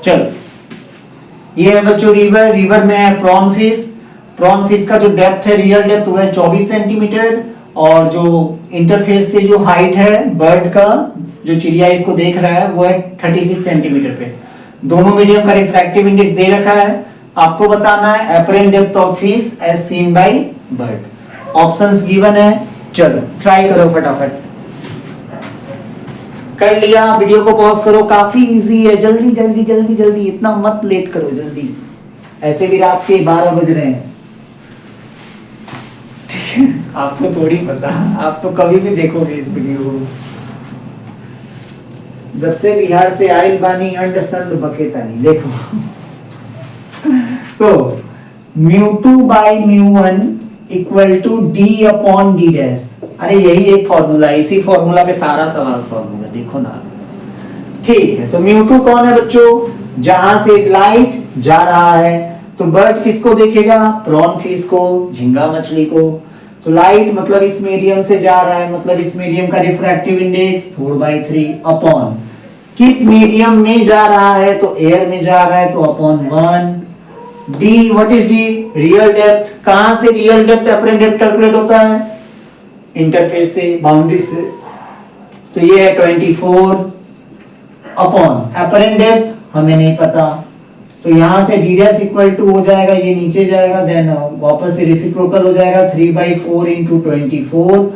चलो, ये है बच्चों रिवर, रिवर में है प्रॉन फिश। प्रॉन फिश का जो डेप्थ है, रियल डेप्थ, वो है 24 सेंटीमीटर, और जो इंटरफेस से जो हाइट है बर्ड का, जो चिड़िया इसको देख रहा है, वो है 36 सेंटीमीटर पे। दोनों मीडियम का रिफ्रैक्टिव इंडेक्स दे रखा है। आपको बताना है apparent depth of fish as seen by bird. Options given है, चलो ट्राई करो फटाफट। कर लिया, वीडियो को पॉज करो, काफी इजी है, जल्दी जल्दी जल्दी जल्दी, इतना मत लेट करो, जल्दी। ऐसे भी रात के 12 बज रहे हैं, ठीक है? आपको थोड़ी पता, आप तो कभी भी देखोगे इस वीडियो को। जब से बिहार से आयल बानी अंडरस्टैंड बकेतानी, देखो। तो μ2 by μ1 equal to d upon d dash. अरे यही एक फॉर्मूला है, इसी फॉर्मूला पे सारा सवाल सॉल्व होगा, देखो ना। ठीक है, तो μ2 कौन है बच्चों? जहां से लाइट जा रहा है तो बर्ड किसको देखेगा? प्रॉन फिश को, झींगा मछली को। तो लाइट मतलब इस मीडियम से जा रहा है, मतलब इस मीडियम का रिफ्रैक्टिव इंडेक्स 4/3 अपॉन किस मीडियम में जा रहा है? तो एयर में जा रहा है, तो upon 1। D, what is D? Real depth. कहां से real depth apparent depth calculate होता है? इंटरफेस से, बाउंड्री से। तो ये है 24 अपॉन एपरेंट डेप्थ हमें नहीं पता, तो यहां से d डैश इक्वल टू हो जाएगा, ये नीचे जाएगा, देन वापस से रेसिप्रोकल हो जाएगा 3/4 इंटू 24,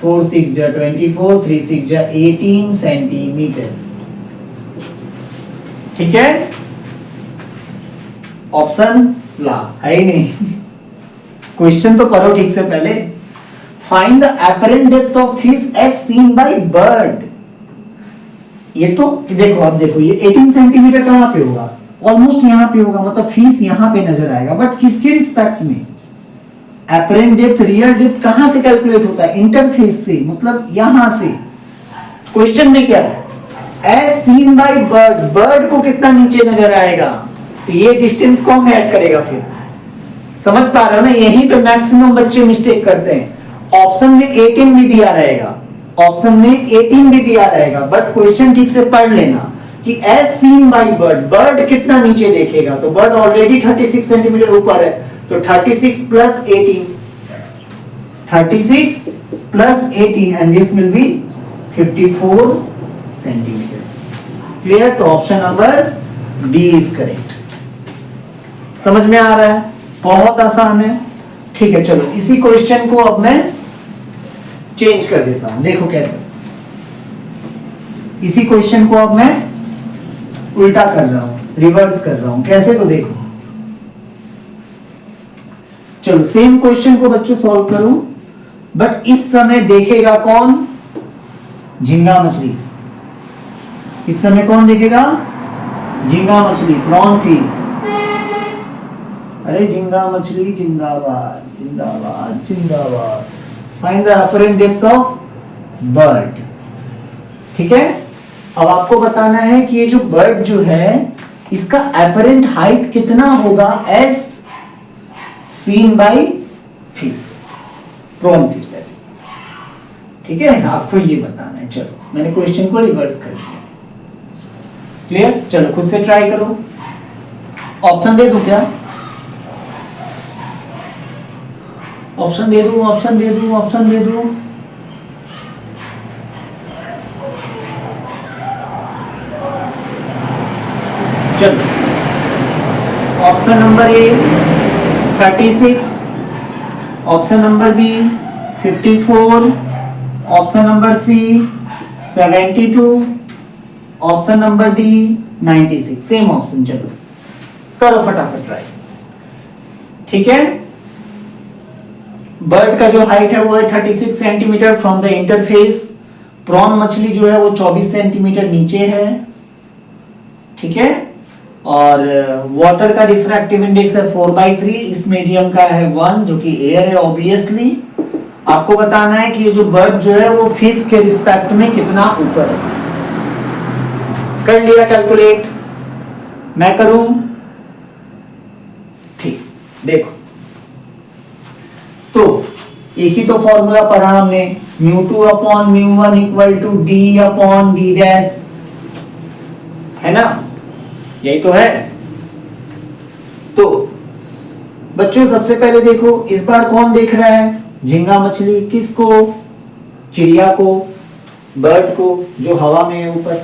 4 6 जा 24, 3 6 जा 18 सेंटीमीटर। ठीक है, ऑप्शन ला है ही नहीं। क्वेश्चन तो करो ठीक से पहले। Find the apparent depth of fish as seen by bird. ये तो देखो, अब देखो, ये 18 सेंटीमीटर कहां पे होगा? ऑलमोस्ट यहां पे होगा, मतलब फिश यहां पे नजर आएगा, बट किसके रिस्पेक्ट में? एपरेंट डेप्थ, रियल डेप्थ कहां से कैलकुलेट होता है? इंटरफेस से, मतलब यहां से। क्वेश्चन में क्या है? As seen by bird, bird को कितना नीचे नजर आएगा? तो ये डिस्टेंस कौन ऐड करेगा फिर? समझ पा रहे हो ना? यहीं पे मैक्सिमम बच्चे मिस्टेक करते हैं। ऑप्शन में 18 भी दिया रहेगा, ऑप्शन में 18 भी दिया रहेगा, बट क्वेश्चन ठीक से पढ़ लेना कि as seen by bird, bird कितना नीचे देखेगा? तो बर्ड ऑलरेडी 36 सेंटीमीटर ऊपर है, तो 36 plus 18, 36 plus 18 and this will be 54 centimetre. Clear? तो option number D is correct. समझ में आ रहा है? बहुत आसान है। ठीक है, चलो इसी क्वेश्चन को अब मैं चेंज कर देता हूं, देखो कैसे। इसी क्वेश्चन को अब मैं उल्टा कर रहा हूं, रिवर्स कर रहा हूं, कैसे? तो देखो, चलो सेम क्वेश्चन को बच्चों सॉल्व करो, बट इस समय देखेगा कौन? झींगा मछली। इस समय कौन देखेगा? झींगा मछली, प्रॉन फिश। अरे झींगा मछली जिंदाबाद, जिंदाबाद, जिंदाबाद। Find the apparent depth of bird. ठीक है, अब आपको बताना है कि ये जो बर्ड जो है, इसका एपरेंट हाइट कितना होगा as seen by fish, prawn fish that is. ठीक है, आपको ये बताना है। चलो मैंने क्वेश्चन को रिवर्स कर दिया। क्लियर? चलो खुद से ट्राई करो। ऑप्शन दे दूं क्या? ऑप्शन दे दूं, ऑप्शन दे दूं, ऑप्शन दे दूं। चलो, option number A 36, option number B 54, option number C 72, option number D 96। Same option. चलो करो फटाफट ट्राई। ठीक है, बर्ड का जो हाइट है वो है 36 centimetre from the interface. Prawn मछली जो है वो 24 सेंटीमीटर नीचे है। ठीक है, और वाटर का रिफ्रैक्टिव इंडेक्स है 4/3, इस मीडियम का है 1 जो कि एयर है ऑब्वियसली। आपको बताना है कि ये जो बर्ड जो है वो फिश के रिस्पेक्ट में कितना ऊपर है। कर लिया कैलकुलेट? मैं करूं? ठीक, देखो तो एक ही तो फॉर्मूला पढ़ा हमने, μ2 upon μ1 equal to d upon d dash, है ना? यही तो है। तो बच्चों सबसे पहले देखो इस बार कौन देख रहा है, झींगा मछली। किसको? चिड़िया को, बर्ड को जो हवा में है ऊपर।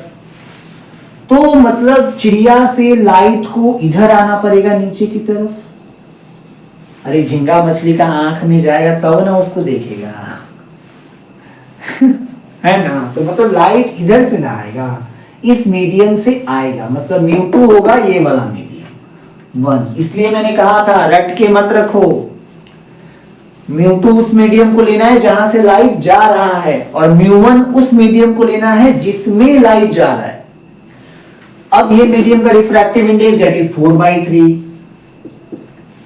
तो मतलब चिड़िया से लाइट को इधर आना पड़ेगा नीचे की तरफ। अरे झींगा मछली का आंख में जाएगा तब ना उसको देखेगा है ना। तो मतलब लाइट इधर से ना आएगा, इस मीडियम से आएगा, मतलब μ2 होगा ये वाला मीडियम 1। इसलिए मैंने कहा था रट के मत रखो, μ2 उस मीडियम को लेना है जहां से लाइट जा रहा है, और μ1 उस मीडियम को लेना है जिसमें लाइट जा रहा है। अब ये मीडियम का refractive index that is 4/3,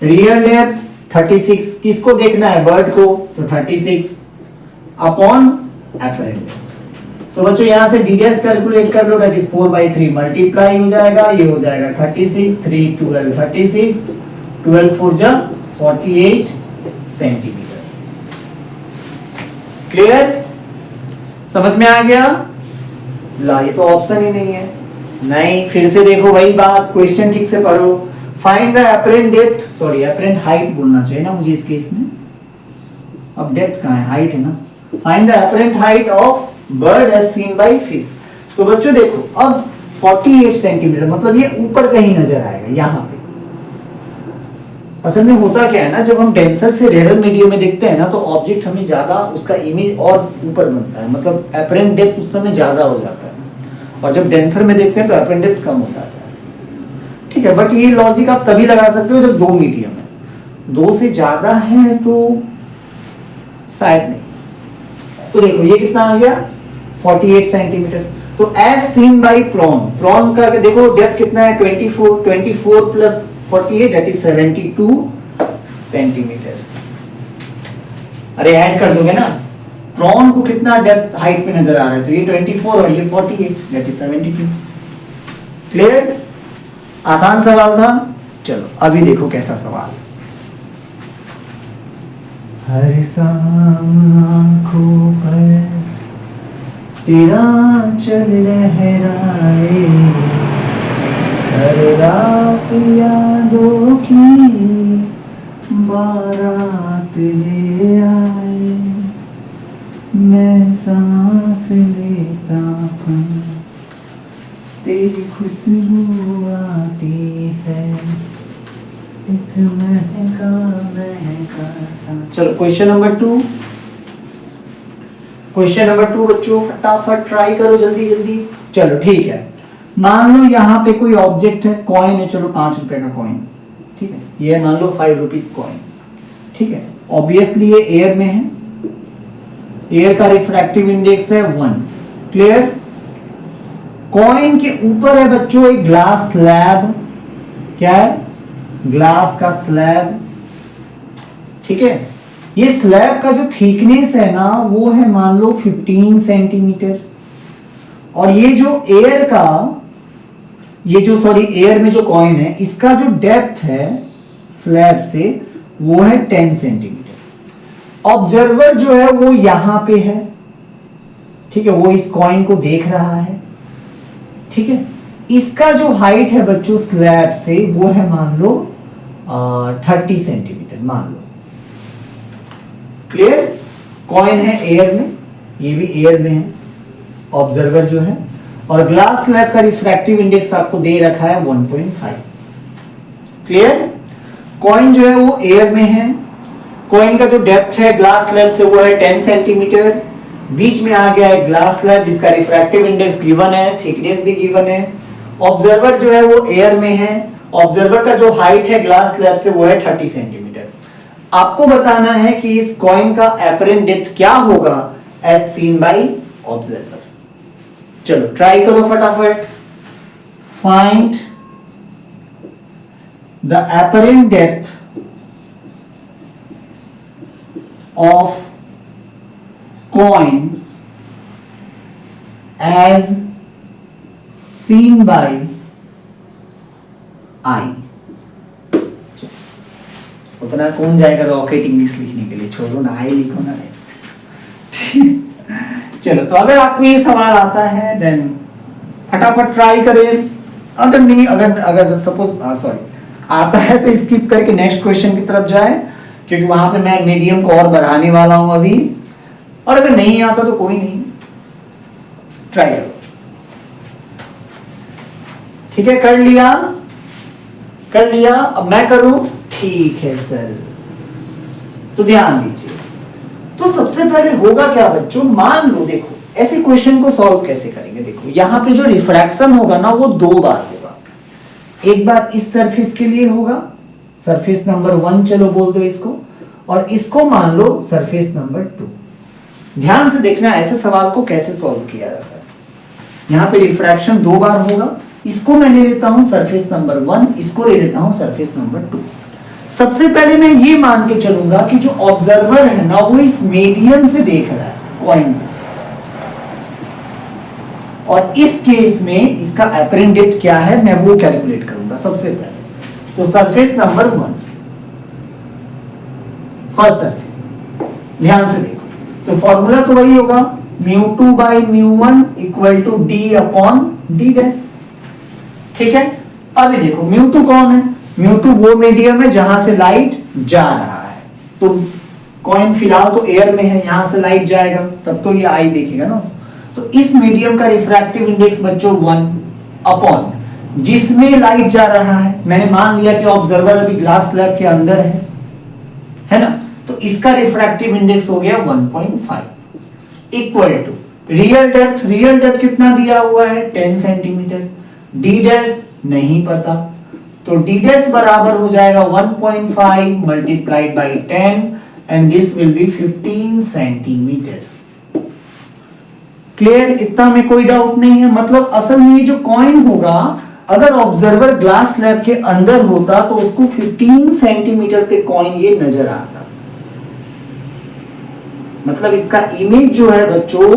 real depth 36। किसको देखना है? बर्ड को, तो 36 अपॉन एपरेंट। तो बच्चों यहां से ds कैलकुलेट कर लो, दैट इज 4/3 मल्टीप्लाई हो जाएगा, ये हो जाएगा 36, 3 12 36, 12 4 जा 48 सेंटीमीटर। क्लियर? समझ में आ गया? ला ये तो ऑप्शन ही नहीं है। नहीं, फिर से देखो वही बात, क्वेश्चन ठीक से पढ़ो। Find the apparent depth, sorry apparent height बोलना चाहिए ना मुझे इस केस में। अब डेप्थ कहां है? हाइट है ना। Find the apparent height of bird as seen by fish. तो बच्चों देखो अब 48 सेंटीमीटर, मतलब ये ऊपर कहीं नजर आएगा यहाँ पे। असल में होता क्या है ना, जब हम डेंसर से रेयर मीडियम में देखते हैं ना, तो ऑब्जेक्ट हमें ज्यादा उसका इमेज और ऊपर बनता है, मतलब एपरेंट डेप्थ उस समय ज्यादा हो जाता है, और जब डेंसर में देखते हैं तो एपरेंट डेप्थ कम होता है। ठीक है, बट ये लॉजिक आप तभी लगा सकते हो जब दो मीडियम है। दो से ज्यादा है तो शायद नहीं। तो देखो ये कितना आ गया 48 सेंटीमीटर। तो as seen by prawn, prawn का देखो डेप्थ कितना है 24 प्लस 48 दैट इज 72 सेंटीमीटर। अरे ऐड कर दोगे ना, प्रॉन को कितना डेप्थ हाइट पे नजर आ रहा है, तो ये 24 और ये 48 दैट इज 72। क्लियर? आसान सवाल था। चलो अभी देखो कैसा सवाल। हर शाम आंखों पर तेरा चल लहराए, हर रात यादों की बारात ले आए, मैं सांस लेता हूँ तेरी खुशबू आती है, एक महका महका सा। चलो क्वेश्चन नंबर 2। क्वेश्चन नंबर 2 बच्चों फटाफट ट्राई करो जल्दी जल्दी। चलो ठीक है, मान लो यहाँ पे कोई ऑब्जेक्ट है, कॉइन है, चलो 5 रुपए का कॉइन, ठीक है, ये मान लो 5 रुपीज कॉइन, ठीक है। ऑब्वियसली ये एयर में है, एयर का रिफ्रैक्टिव इंडेक्स है 1। क्लियर? कॉइन के ऊपर है बच्चों एक ग्लास स्लैब, क्या है? ग्लास का स्लैब, ठीक है। ये स्लैब का जो थिकनेस है ना वो है मान लो 15 सेंटीमीटर, और ये जो एयर का, ये जो सॉरी एयर में जो कॉइन है इसका जो डेप्थ है स्लैब से वो है 10 सेंटीमीटर। ऑब्जर्वर जो है वो यहां पे है, ठीक है, वो इस कॉइन को देख रहा है, ठीक है। इसका जो हाइट है बच्चों स्लैब से वो है मान लो 30 सेंटीमीटर मान लो। क्लियर? कॉइन है एयर में, ये भी एयर में है ऑब्जर्वर जो है, और ग्लास स्लैब का रिफ्रैक्टिव इंडेक्स आपको दे रखा है 1.5। क्लियर? कॉइन जो है वो एयर में है, कॉइन का जो डेप्थ है ग्लास स्लैब से वो है 10 सेंटीमीटर, बीच में आ गया है ग्लास स्लैब जिसका रिफ्रैक्टिव इंडेक्स गिवन है, थिकनेस भी गिवन है। ऑब्जर्वर जो है वो एयर में है, ऑब्जर्वर का जो हाइट है ग्लास स्लैब से वो है 30 सेंटीमीटर। आपको बताना है कि इस कॉइन का एपरेंट डेप्थ क्या होगा एज सीन बाय ऑब्जर्वर। चलो ट्राई करो फटाफट। Find the apparent depth of coin as seen by eye. उतना कौन जाएगा रॉकेट इंग्लिश लिखने के लिए, छोड़ो ना, आई लिखो ना। चलो तो अगर आपको ये सवाल आता है देन फटाफट ट्राई करें। अगर नहीं, अगर सपोज सॉरी आता है तो स्किप करके नेक्स्ट क्वेश्चन की तरफ जाए, क्योंकि वहां पे मैं मीडियम को और बढ़ाने वाला हूं अभी। और अगर नहीं आता तो कोई नहीं, ट्राई करो। ठीक है, कर लिया, कर लिया। अब मैं करूं? ठीक है सर। तो ध्यान दीजिए, तो सबसे पहले होगा क्या बच्चों, मान लो देखो ऐसे क्वेश्चन को सॉल्व कैसे करेंगे। देखो यहां पे जो रिफ्रैक्शन होगा ना वो 2 बार होगा। एक बार इस सरफेस के लिए होगा, सरफेस नंबर 1 चलो बोल दो इसको, और इसको मान लो सरफेस नंबर 2। ध्यान से देखना ऐसे सवाल को कैसे सॉल्व किया जाता है। यहां पे रिफ्रैक्शन 2 बार होगा, इसको मैं ले लेता हूं सरफेस नंबर 1, इसको ले लेता हूं सरफेस नंबर 2। सबसे पहले मैं ये मान के चलूंगा कि जो ऑब्जर्वर है ना वो इस मीडियम से देख रहा है कॉइन, और इस केस में इसका अपरेंट डेप्थ क्या है मैं वो कैलकुलेट करूंगा सबसे पहले। तो सरफेस नंबर 1, फर्स्ट सरफेस, ध्यान से देखो, तो फॉर्मूला तो वही होगा μ2 by μ1 equal to d upon d dash. ठीक है, अभी देखो μ2 कौन है, μ2 वो मीडियम है जहां से लाइट जा रहा है। तो कॉइन फिलहाल तो एयर में है, यहां से लाइट जाएगा तब तो ये आई देखेगा ना। तो इस मीडियम का रिफ्रैक्टिव इंडेक्स बच्चों 1 अपॉन जिसमें लाइट जा रहा है, मैंने मान लिया कि ऑब्जर्वर अभी ग्लास स्लैब के अंदर है ना, तो इसका रिफ्रैक्टिव इंडेक्स हो गया 1.5 equal to real depth. Real depth कितना दिया हुआ है 10 सेंटीमीटर, डी डैश नहीं पता, तो डी डैश बराबर हो जाएगा 1.5 multiplied by 10 and this will B 15 centimetre. Clear, इतना में कोई डाउट नहीं है। मतलब असल में ये जो कॉइन होगा अगर ऑब्जर्वर ग्लास स्लैब के अंदर होता तो उसको 15 सेंटीमीटर पे कॉइन ये नजर आता। मतलब इसका इमेज जो है बच्चों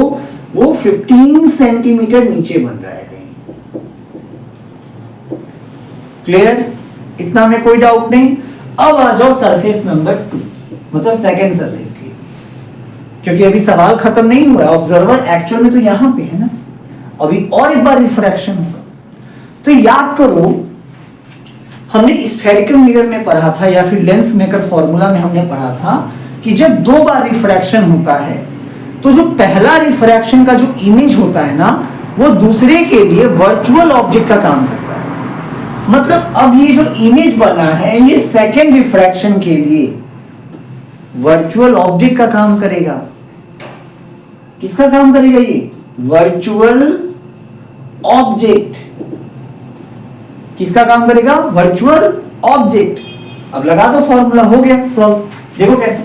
वो 15 सेंटीमीटर नीचे बन रहा है कहीं। क्लियर, इतना में कोई डाउट नहीं। अब आ जाओ सरफेस नंबर 2, मतलब सेकेंड सरफेस की, क्योंकि अभी सवाल खत्म नहीं हुआ है। ऑब्जर्वर एक्चुअल में तो यहां पे है ना, अभी और एक बार रिफ्रैक्शन होगा। तो याद करो हमने स्फेरिकल मिरर में पढ़ा था या फिर लेंस मेकर फॉर्मूला में हमने पढ़ा था कि जब 2 बार रिफ्रैक्शन होता है तो जो पहला रिफ्रैक्शन का जो इमेज होता है ना वो दूसरे के लिए वर्चुअल ऑब्जेक्ट का काम करता है। मतलब अब ये जो इमेज बना है ये सेकेंड रिफ्रैक्शन के लिए वर्चुअल ऑब्जेक्ट का काम करेगा। किसका काम करेगा ये? Virtual object. किसका काम करेगा? Virtual object. अब लगा दो फॉर्मूला, हो गया सॉल्व। देखो कैसे,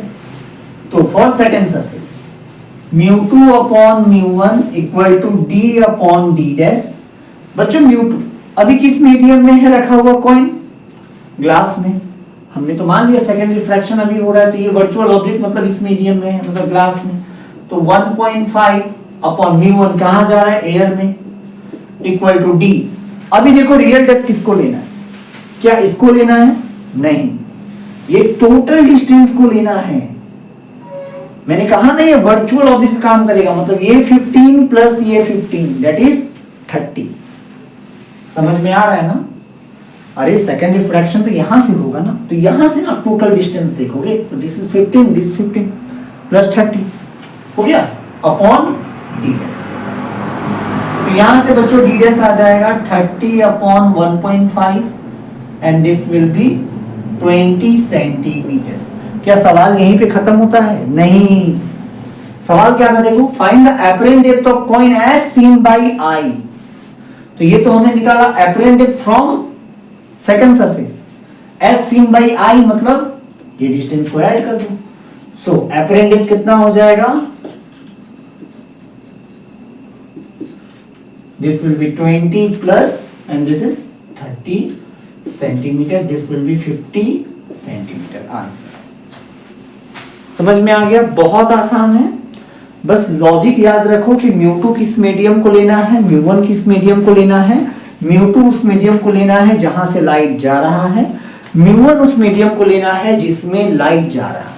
तो for second surface μ2 upon μ1 equal to d upon d dash. बच्चों μ2 अभी किस मीडियम में है रखा हुआ कॉइन? ग्लास में। हमने तो मान लिया सेकंड रिफ्रैक्शन अभी हो रहा है तो ये वर्चुअल ऑब्जेक्ट मतलब इस मीडियम में है, मतलब ग्लास में। तो 1.5 अपॉन μ1 कहां जा रहा है? एयर में, इक्वल टू d। अभी देखो रियल डेप्थ किसको लेना है? क्या इसको लेना है? नहीं, ये टोटल डिस्टेंस को लेना है। मैंने कहा ना ये वर्चुअल ऑब्जेक्ट काम करेगा, मतलब ये 15 प्लस ये 15 दैट इज 30। समझ में आ रहा है ना? अरे सेकंड रिफ्रैक्शन तो यहां से होगा ना, तो यहां से आप टोटल डिस्टेंस देखोगे तो दिस इज 15, दिस 15 प्लस 30 हो गया अपॉन डी डैश। तो यहां से बच्चों डी डैश आ जाएगा 30 upon 1.5 and this will B 20 centimetre. क्या सवाल यहीं पे खत्म होता है? नहीं, सवाल क्या था देखो, find the apparent depth of coin as seen by eye. तो ये तो हमने निकाला apparent depth from second surface, as seen by eye मतलब ये डिस्टेंस को ऐड कर दो। सो अपरेंट डेप्थ कितना हो जाएगा? This will B 20 plus and this is 30 centimetre, this will B 50 centimetre. Answer समझ में आ गया? बहुत आसान है, बस लॉजिक याद रखो कि μ2 किस मीडियम को लेना है, μ1 किस मीडियम को लेना है। μ2 उस मीडियम को लेना है जहां से लाइट जा रहा है, μ1 उस मीडियम को लेना है जिसमें लाइट जा रहा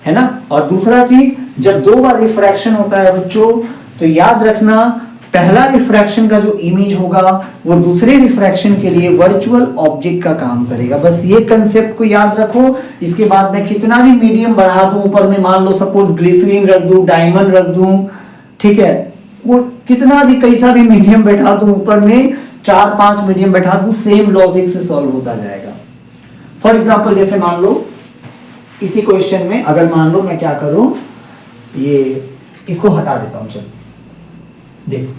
है ना। और दूसरा चीज, जब 2 बार रिफ्रैक्शन होता है बच्चों तो याद रखना पहला रिफ्रैक्शन का जो इमेज होगा वो दूसरे रिफ्रैक्शन के लिए वर्चुअल ऑब्जेक्ट का काम करेगा। बस ये कंसेप्ट को याद रखो। इसके बाद मैं कितना भी मीडियम बढ़ा दूं ऊपर में, मान लो सपोज ग्लिसरीन रख दूं, डायमंड रख दूं, ठीक है, वो कितना भी कैसा भी मीडियम बैठा दूं ऊपर में, 4-5 मीडियम बैठा दूं, सेम लॉजिक से सॉल्व होता जाएगा। फॉर एग्जाम्पल जैसे मान लो इसी क्वेश्चन में अगर मान लो मैं क्या करूं, ये इसको हटा देता हूं। चलो देखो,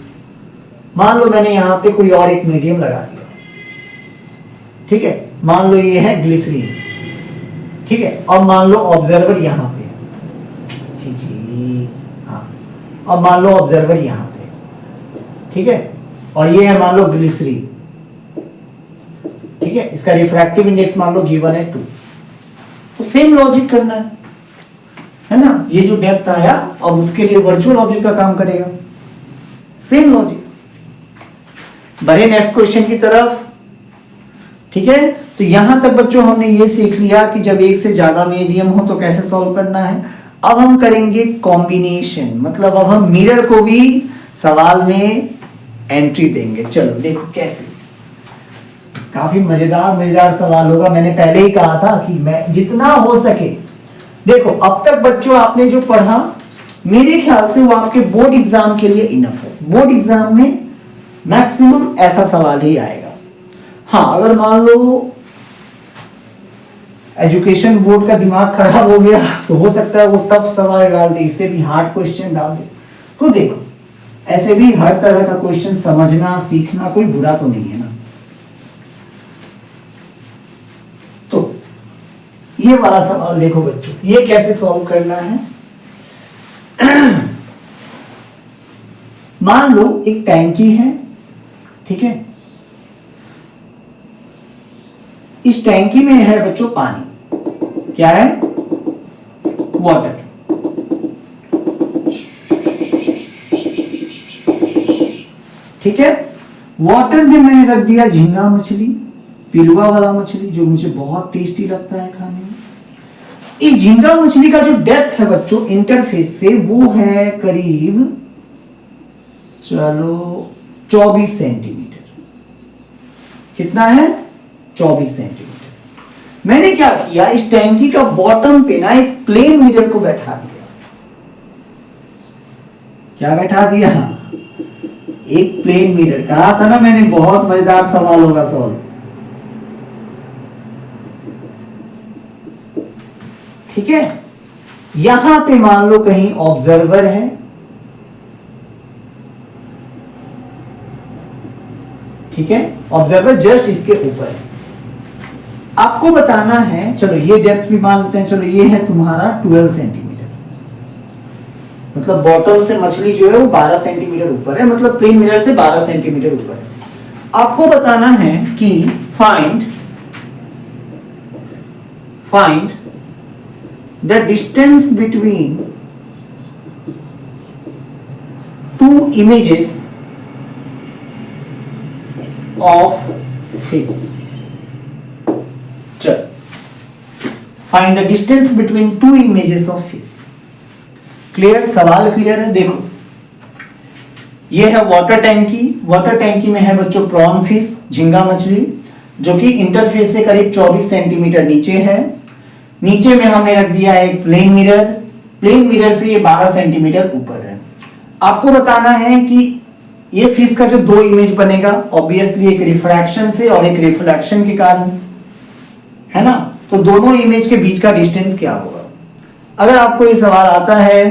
मान लो मैंने यहां पे कोई और एक मीडियम लगा दिया, ठीक है, मान लो ये है ग्लिसरीन, ठीक है, और मान लो ऑब्जर्वर यहां पे, जी हाँ, और मान लो ऑब्जर्वर यहां पे, ठीक है, और ये है मान लो ग्लिसरीन, ठीक है, इसका रिफ्रैक्टिव इंडेक्स मान लो गिवन है 2। तो सेम लॉजिक करना है ना, ये जो डेप्थ आया अब उसके लिए वर्चुअल ऑब्जेक्ट का काम करेगा, सेम लॉजिक। बढ़े नेक्स्ट क्वेश्चन की तरफ, ठीक है। तो यहां तक बच्चों हमने ये सीख लिया कि जब एक से ज्यादा मीडियम हो तो कैसे सॉल्व करना है। अब हम करेंगे कॉम्बिनेशन, मतलब अब हम मिरर को भी सवाल में एंट्री देंगे। चलो देखो कैसे, काफी मजेदार सवाल होगा। मैंने पहले ही कहा था कि मैं जितना हो सके, देखो अब तक बच्चों आपने जो पढ़ा मेरे ख्याल से वो आपके बोर्ड एग्जाम के लिए इनफ है। बोर्ड एग्जाम में मैक्सिमम ऐसा सवाल ही आएगा। हाँ, अगर मान लो एजुकेशन बोर्ड का दिमाग खराब हो गया तो हो सकता है वो टफ सवाल डाल दे, इससे भी हार्ड क्वेश्चन डाल दे। तो देखो ऐसे भी हर तरह का क्वेश्चन समझना सीखना कोई बुरा तो नहीं है ना। तो ये वाला सवाल देखो बच्चों, ये कैसे सॉल्व करना है। मान लो एक टैंकी है, ठीक है, इस टैंकी में है बच्चों पानी, क्या है, वाटर। ठीक है, वाटर में मैंने रख दिया झींगा मछली, पिलुआ वाला मछली जो मुझे बहुत टेस्टी लगता है खाने में। इस झींगा मछली का जो डेप्थ है बच्चों इंटरफेस से वो है करीब चलो 24 सेंटीमीटर। कितना है, 24 सेंटीमीटर। मैंने क्या किया, इस टैंकी का बॉटम पे ना एक प्लेन मिरर को बैठा दिया। क्या बैठा दिया, एक प्लेन मिरर। कहा था ना मैंने बहुत मजेदार सवाल होगा सॉल्व। ठीक है, यहां पे मान लो कहीं ऑब्जर्वर है, ठीक है, ऑब्जर्वर जस्ट इसके ऊपर है। आपको बताना है, चलो ये डेप्थ भी मान लेते हैं, चलो ये है तुम्हारा 12 सेंटीमीटर, मतलब बॉटम से मछली जो है वो 12 सेंटीमीटर ऊपर है, मतलब प्लेन मिरर से 12 सेंटीमीटर ऊपर है। आपको बताना है कि find the distance between two images of fish. चलो find the distance between two images of fish. Clear, सवाल क्लियर है। देखो ये है वाटर टैंकी, वाटर टैंकी में है बच्चों प्रॉन फिश, झींगा मछली, जो कि इंटरफेस से करीब 24 सेंटीमीटर नीचे है। नीचे में हमने रख दिया है एक प्लेन मिरर, प्लेन मिरर से ये 12 सेंटीमीटर ऊपर है। आपको बताना है कि ये फिश का जो दो इमेज बनेगा, ऑब्वियसली एक रिफ्रैक्शन से और एक रिफ्लेक्शन के कारण, है ना, तो दोनों इमेज के बीच का डिस्टेंस क्या होगा। अगर आपको ये सवाल आता है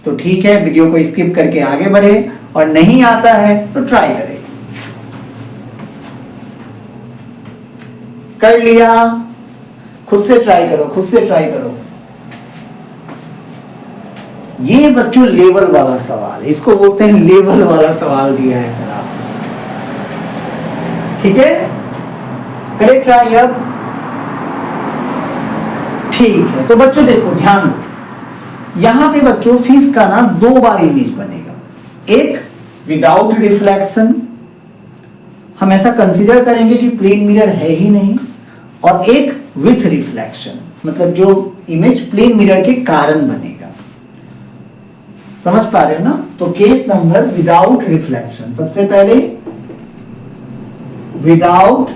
तो ठीक है, वीडियो को स्किप करके आगे बढ़े, और नहीं आता है तो ट्राई करें। कर लिया, खुद से ट्राई करो, खुद से ट्राई करो। ये बच्चों लेवल वाला सवाल, इसको बोलते हैं लेवल वाला सवाल दिया है सर आपने, ठीक है, करें ट्राई अब। ठीक है, तो बच्चों देखो ध्यान दो, यहां पे बच्चों फिश का ना 2 बार इमेज बनेगा, एक विदाउट रिफ्लेक्शन, हम ऐसा कंसीडर करेंगे कि प्लेन मिरर है ही नहीं, और एक विथ रिफ्लेक्शन, मतलब जो इमेज प्लेन मिरर के कारण बनेगा। समझ पा रहे हो ना? तो केस नंबर विदाउट रिफ्लेक्शन, सबसे पहले विदाउट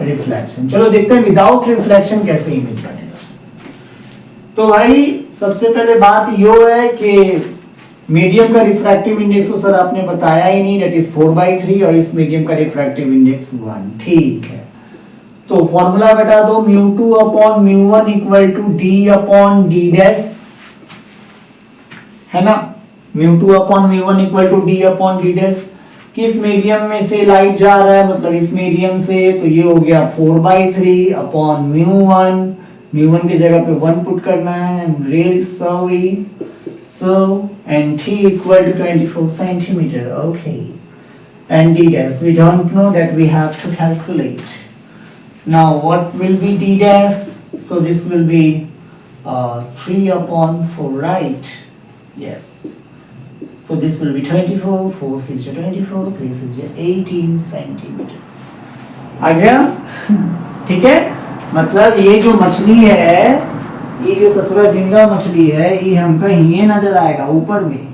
रिफ्लेक्शन। चलो देखते हैं विदाउट रिफ्लेक्शन कैसे इमेज बनेगा। तो भाई सबसे पहले बात यो है कि मीडियम का रिफ्रैक्टिव इंडेक्स तो सर आपने बताया ही नहीं, दैट इज 4/3 और इस मीडियम का रिफ्रैक्टिव इंडेक्स 1। ठीक है, तो फॉर्मूला बता दो, μ2 upon μ1 equal to d upon d dash, है ना? μ2 upon μ1 equal to d upon d dash. किस मीडियम में से लाइट जा रहा है, मतलब इस मीडियम से, तो ये हो गया 4/3 अपॉन μ1, μ1 की जगह पे 1 पुट करना है, really sorry, so and t equal to 24 centimeter, okay, and d dash we don't know, that we have to calculate. Now what will be d dash? So this will be 3 upon 4, right? Yes, so this will be 24, 4 6 are 24, 3 6 are 18 centimeter. आ गया? ठीक है, मतलब ये जो मछली है, ये जो ससुरा झींगा मछली है, ये हमका ये नजर आएगा ऊपर में,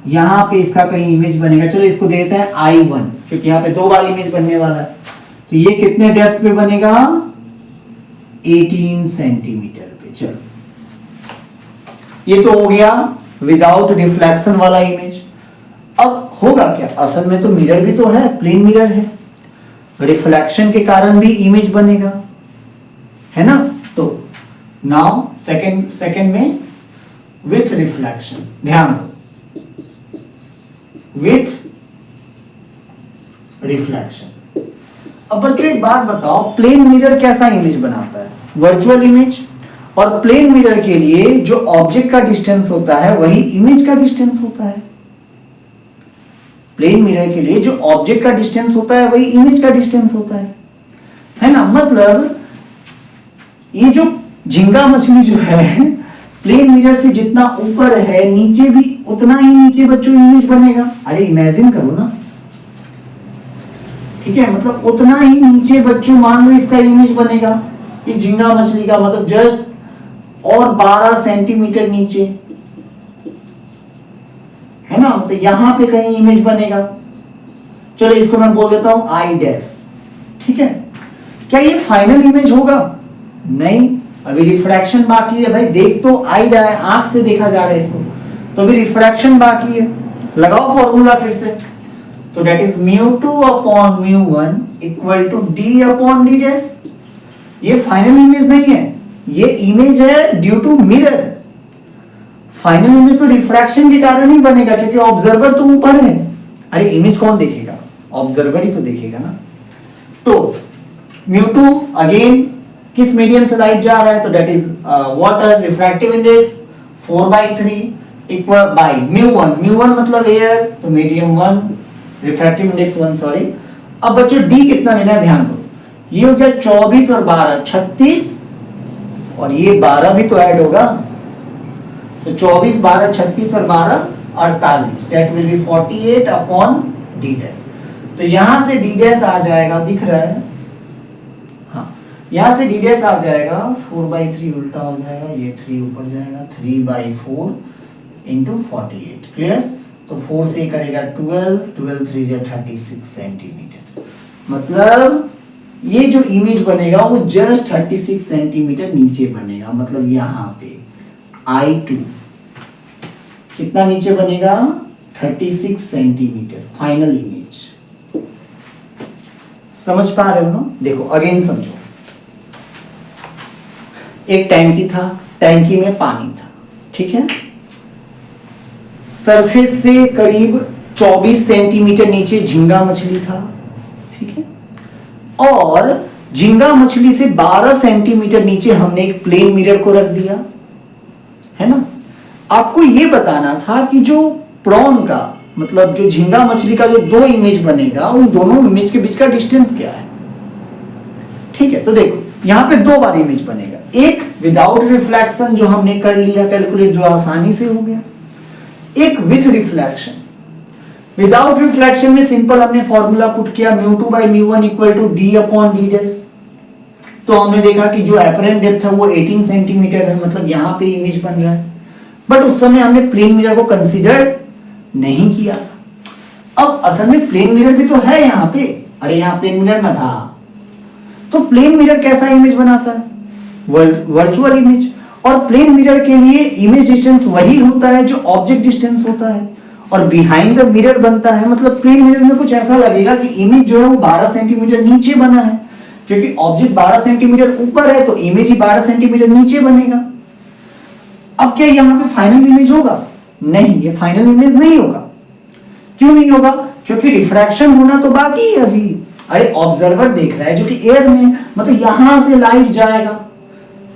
यहाँ पे इसका कहीं इमेज बनेगा। चलो इसको देते हैं I1, क्योंकि यहाँ पे 2 बार इमेज बनने वाला है। तो ये कितने डेप्थ पे बनेगा? 18 सेंटीमीटर पे। चलो ये तो हो गया विदाउट रिफ्लेक्शन वाला इमेज। अब होगा क्या, असल में तो मिरर भी तो है, प्लेन मिरर है, रिफ्लेक्शन के कारण भी इमेज बनेगा, है ना? तो नाउ सेकंड में विथ रिफ्लेक्शन, ध्यान दो, विथ रिफ्लेक्शन। अब बच्चों एक बात बताओ, प्लेन मिरर कैसा इमेज बनाता है? Virtual image. और प्लेन मिरर के लिए जो ऑब्जेक्ट का डिस्टेंस होता है वही इमेज का डिस्टेंस होता है। प्लेन मिरर के लिए जो ऑब्जेक्ट का डिस्टेंस होता है वही इमेज का डिस्टेंस होता है ना? मतलब ये जो झींगा मछली जो है, प्लेन मिरर से जितना ऊपर है, नीचे भी उतना ही नीचे बच्चों इमेज बनेगा। अरे इमेजिन करो ना, ठीक है, मतलब उतना ही नीचे बच्चों मान लो इसका इमेज बनेगा, इस झींगा मछली का, मतलब जस्ट और 12 सेंटीमीटर नीचे, है ना? मतलब यहां पे कहीं इमेज बनेगा। चलो इसको मैं बोल देता हूं आई डैश, ठीक है? क्या ये फाइनल इमेज होगा? नहीं, अभी रिफ्रैक्शन बाकी है भाई। देख तो आई रहा है, आंख से देखा जा रहा है इसको, तो अभी रिफ्रैक्शन बाकी है। लगाओ फॉर्मूला फिर से, तो that is μ2 upon μ1 equal to d upon d dash. ये फाइनल इमेज नहीं है, ये इमेज है due to mirror. Final image तो रिफ्रैक्शन के कारण ही बनेगा, क्योंकि ऑब्जर्वर तो ऊपर है। अरे इमेज कौन देखेगा? ऑब्जर्वर ही तो देखेगा ना। तो μ2 अगेन किस मीडियम से लाइट जा रहा है, तो that is water, refractive index 4/3 equal by μ1, μ1 मतलब एयर, तो मीडियम 1, रिफ्रैक्टिव इंडेक्स 1, सॉरी। अब बच्चों d कितना लेना है, ध्यान दो, ये हो गया 24 और 12 36, और ये 12 भी तो ऐड होगा, तो 24 12 36 और 12 48, that will be 48 upon d dash. तो यहां से d डैश आ जाएगा, दिख रहा है, हाँ, यहां से d डैश आ जाएगा 4/3, उल्टा हो जाएगा, ये 3 ऊपर जाएगा, 3/4 इंटू 48, क्लियर? तो 4 से करेगा 12, 12 3 या 36 सेंटीमीटर। मतलब ये जो इमेज बनेगा वो जस्ट 36 सेंटीमीटर नीचे बनेगा, मतलब यहां पे I2 कितना नीचे बनेगा? 36 सेंटीमीटर फाइनल इमेज। समझ पा रहे हो ना? देखो अगेन समझो, एक टैंकी था, टैंकी में पानी था, ठीक है? सरफेस से करीब 24 सेंटीमीटर नीचे झींगा मछली था, ठीक है? और झींगा मछली से 12 सेंटीमीटर नीचे हमने एक प्लेन मिरर को रख दिया, है ना? आपको यह बताना था कि जो प्रॉन का, मतलब जो झींगा मछली का जो 2 इमेज बनेगा, उन दोनों इमेज के बीच का डिस्टेंस क्या है, ठीक है? तो देखो यहां पे 2 बार इमेज बनेगा, एक विदाउट रिफ्लेक्शन जो हमने कर लिया कैलकुलेट, जो आसानी से हो गया, एक विथ रिफ्लेक्शन। विदाउट रिफ्लेक्शन में सिंपल हमने फॉर्मूला पुट किया, μ2 by μ1 equal to d upon d dash. तो हमने देखा कि जो एपरेंट डेप्थ है वो 18 सेंटीमीटर है, मतलब यहाँ पे इमेज बन रहा है। बट उस समय हमने प्लेन मिरर को कंसीडर नहीं किया था। अब असल में प्लेन मिरर भी तो है यहाँ पे, अरे यहाँ प्लेन मिरर ना था। तो प्लेन मिरर कैसा इमेज बनाता है? Virtual image. और प्लेन मिरर के लिए इमेज डिस्टेंस वही होता है जो ऑब्जेक्ट डिस्टेंस होता है, और बिहाइंड द मिरर बनता है। मतलब प्लेन मिरर में कुछ ऐसा लगेगा कि इमेज जो है वो 12 सेंटीमीटर नीचे बना है, क्योंकि ऑब्जेक्ट 12 सेंटीमीटर ऊपर है तो इमेज ही 12 सेंटीमीटर नीचे बनेगा। अब क्या यहाँ पे फाइनल इमेज होगा? नहीं, ये फाइनल इमेज नहीं होगा। क्यों नहीं होगा? क्योंकि रिफ्रैक्शन होना तो बाकी है अभी। अरे ऑब्जर्वर देख रहा है जो कि एयर में, मतलब यहां से लाइट जाएगा,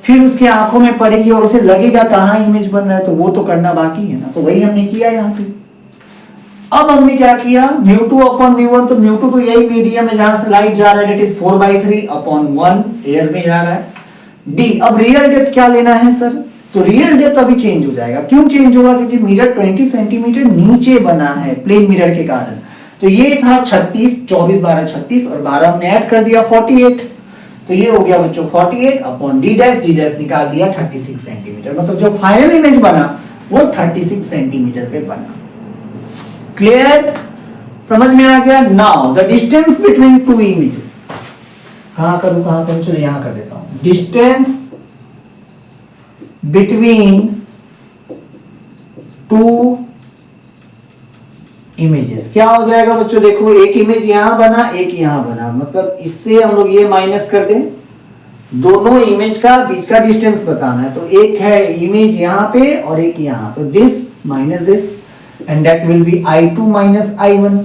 फिर उसके आंखों में पड़ेगी और उसे लगेगा कहां इमेज बन रहा है, तो वो तो करना बाकी है ना। तो वही हमने किया यहाँ पे। अब हमने क्या किया, μ2 अपॉन μ1, तो μ2 तो यही मीडियम है जहां से लाइट जा रहा है, डेट इज 4/3 अपॉन 1 एयर में जा रहा है d। अब रियल डेप्थ क्या लेना है सर? तो रियल डेप्थ अभी चेंज हो जाएगा। क्यों चेंज होगा? क्योंकि मिरर 20 सेंटीमीटर नीचे बना है प्लेन मिरर के कारण। तो ये था 36, 24 12 36 और 12 हमने ऐड कर दिया 48, तो ये हो गया बच्चों 48 अपॉन d डैश निकाल दिया 36 सेंटीमीटर। मतलब जो फाइनल इमेज बना वो 36 सेंटीमीटर पे बना। क्लियर? समझ में आ गया? Now the distance between two images, कहां करूं चलो यहां कर देता हूं। डिस्टेंस बिटवीन टू इमेजेस क्या हो जाएगा बच्चों? देखो एक इमेज यहां बना, एक यहां बना, मतलब इससे हम लोग ये माइनस कर दें, दोनों इमेज का बीच का डिस्टेंस बताना है। तो एक है इमेज यहां पे और एक यहां, तो this minus this and that will be I2 minus I1।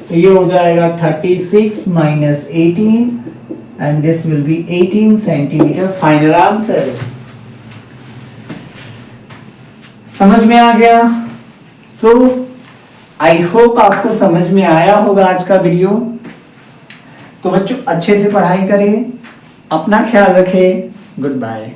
तो ये हो जाएगा 36 minus 18 and this will B 18 centimetre. Final answer. समझ में आ गया? सो आई होप आपको समझ में आया होगा आज का वीडियो। तो बच्चों अच्छे से पढ़ाई करें, अपना ख्याल रखें। Good bye.